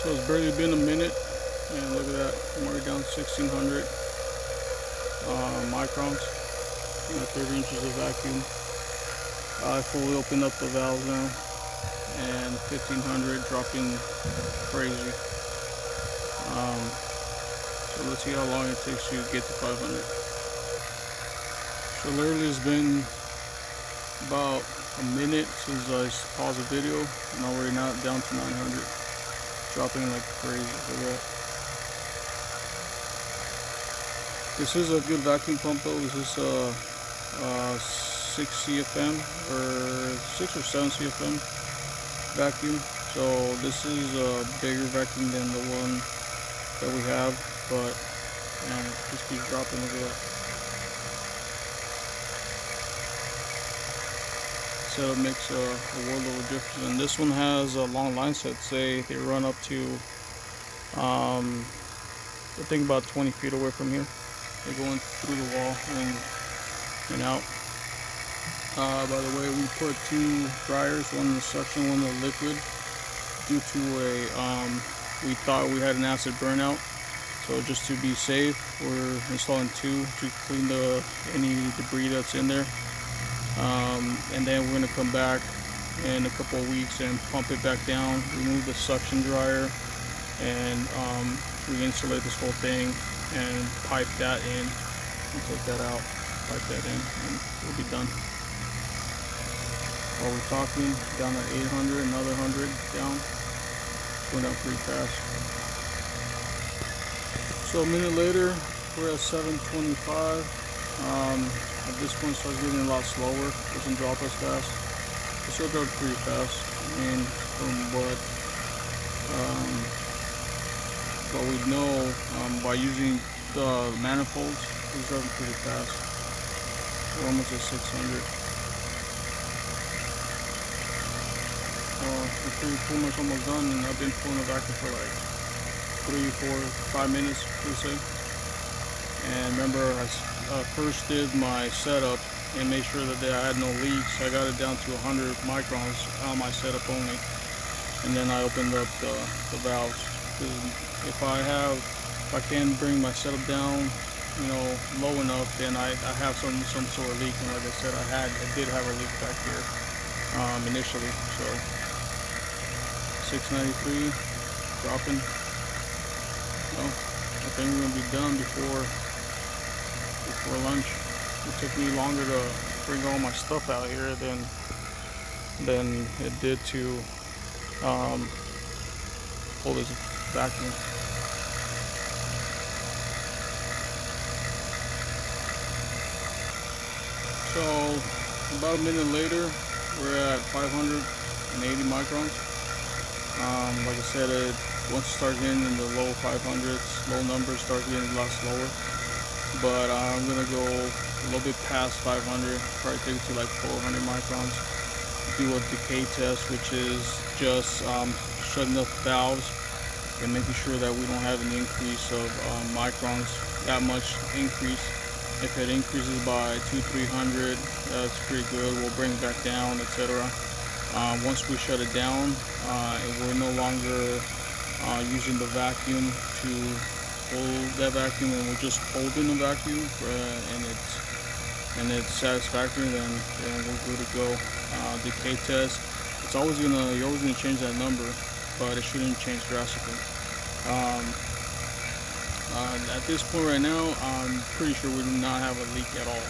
So it's barely been a minute, and look at that, I'm already down 1600 microns, 30 inches of vacuum. I fully opened up the valves now, and 1500, dropping crazy. So let's see how long it takes to get to 500. So literally it's been about a minute since I paused the video, and already now down to 900, dropping like crazy. Look at that. This is a good vacuum pump though. This is a 6 CFM or 6 or 7 CFM vacuum. So this is a bigger vacuum than the one that we have, but man, it just keeps dropping. Look at that. Setup makes a world of a difference. And this one has a long line set. Say they run up to I think about 20 feet away from here. They're going through the wall and out. By the way, we put 2 dryers, one in the suction, one in the liquid, due to we thought we had an acid burnout. So just to be safe, we're installing 2 to clean any debris that's in there. And then we're gonna come back in a couple of weeks and pump it back down, remove the suction dryer, and re-insulate this whole thing and pipe that in and take that out, pipe that in, and we'll be done. While we're talking, down at 800, another 100 down, going down pretty fast. So a minute later, we're at 725. At this point, it starts getting a lot slower. It doesn't drop as fast. It still drops pretty fast. I mean, from what we know by using the manifolds, it's dropping pretty fast. We're almost at 600. We're pretty much almost done, and I've been pulling the vacuum for like 3, 4, 5 minutes, we'll say. And remember, I first did my setup and made sure that I had no leaks. I got it down to 100 microns on my setup only, and then I opened up the valves. If I can bring my setup down, low enough, then I have some sort of leak. And like I said, I did have a leak back here initially. So 693, dropping. Well, I think we're gonna be done before lunch. It took me longer to bring all my stuff out here than it did to pull this vacuum. So about a minute later, we're at 580 microns. Like I said, once it starts getting in the low 500s, low numbers start getting a lot slower. But I'm gonna go a little bit past 500, probably take it to like 400 microns. Do a decay test, which is just shutting up valves and making sure that we don't have an increase of microns, that much increase. If it increases by 200-300, that's pretty good. We'll bring it back down, etc. Once we shut it down, we're no longer using the vacuum to hold that vacuum, and we're just holding the vacuum, and it's satisfactory, then we're good to go. Decay test, you're always gonna change that number, but it shouldn't change drastically. At this point right now, I'm pretty sure we do not have a leak at all.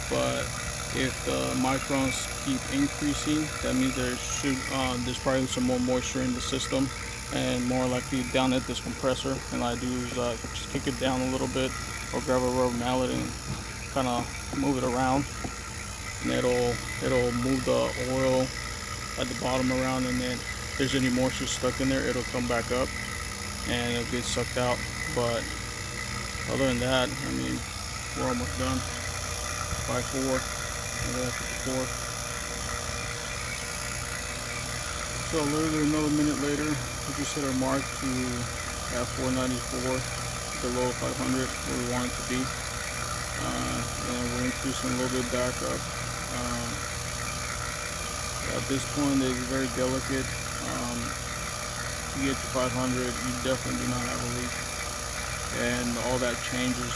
But if the microns keep increasing, that means there's probably some more moisture in the system, and more likely down at this compressor. And I do is just kick it down a little bit, or grab a rubber mallet and kind of move it around, and it'll move the oil at the bottom around, and then if there's any moisture stuck in there, it'll come back up and it'll get sucked out. But other than that, I mean, we're almost done. 5-4, 54. So literally another minute later, we just hit our mark to at 494, below 500, where we want it to be. And we're increasing a little bit back up. At this point, it's very delicate. you get to 500, you definitely do not have a leak. And all that changes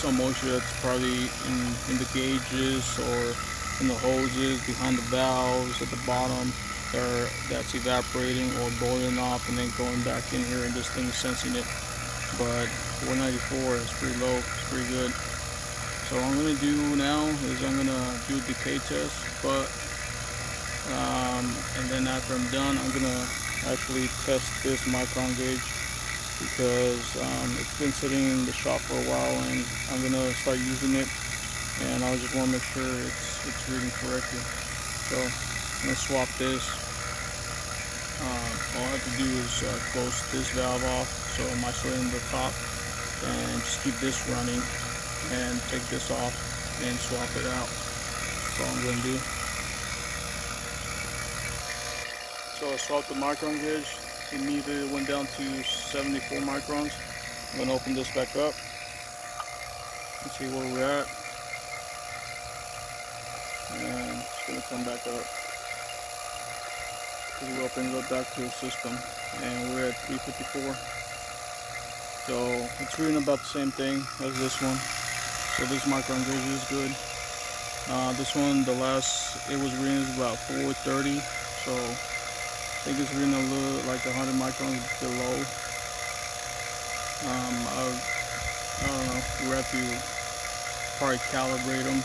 some moisture that's probably in the gauges or in the hoses behind the valves at the bottom that's evaporating or boiling off and then going back in here, and this thing is sensing it. But 494 is pretty low, it's pretty good. So what I'm going to do now is I'm going to do a decay test, but and then after I'm done, I'm going to actually test this micron gauge, because it's been sitting in the shop for a while and I'm going to start using it, and I just want to make sure it's reading correctly. So I'm going to swap this. All I have to do is close this valve off, so I'm isolating the top, and just keep this running and take this off and swap it out. That's all I'm going to do. So I swapped the micron gauge. Immediately went down to 74 microns. I'm going to open this back up and see where we're at. And it's going to come back up. We'll open it up back to the system, and we're at 354. So it's reading about the same thing as this one. So this micron gauge is good. This one, it was reading about 430. So I think it's reading a little like 100 microns below. I don't know. We have to probably calibrate them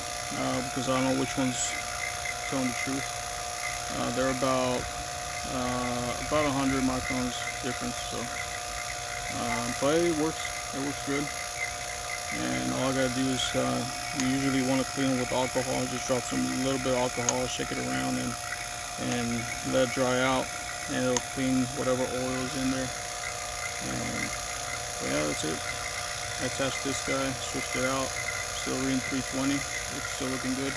because I don't know which one's telling the truth. They're about 100 microns difference. So, but it works. It works good. And all I gotta do is you usually want to clean it with alcohol. Just drop some little bit of alcohol, shake it around, and let it dry out, and it'll clean whatever oil is in there. And yeah, that's it. I attached this guy, switched it out. Still reading 320. It's still looking good.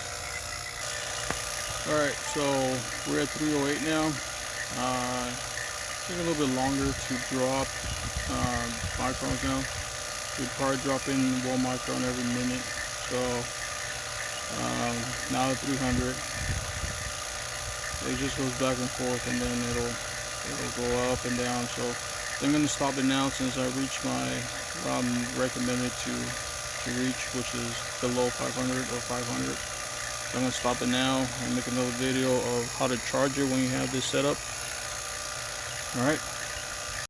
All right, so we're at 308 now. Take a little bit longer to drop microns now. We probably drop in 1 micron every minute. So now at 300, it just goes back and forth, and then it'll go up and down. So I'm gonna stop it now since I reached what I'm recommended to reach, which is below 500 or 500. So I'm gonna stop it now and make another video of how to charge it when you have this set up. All right.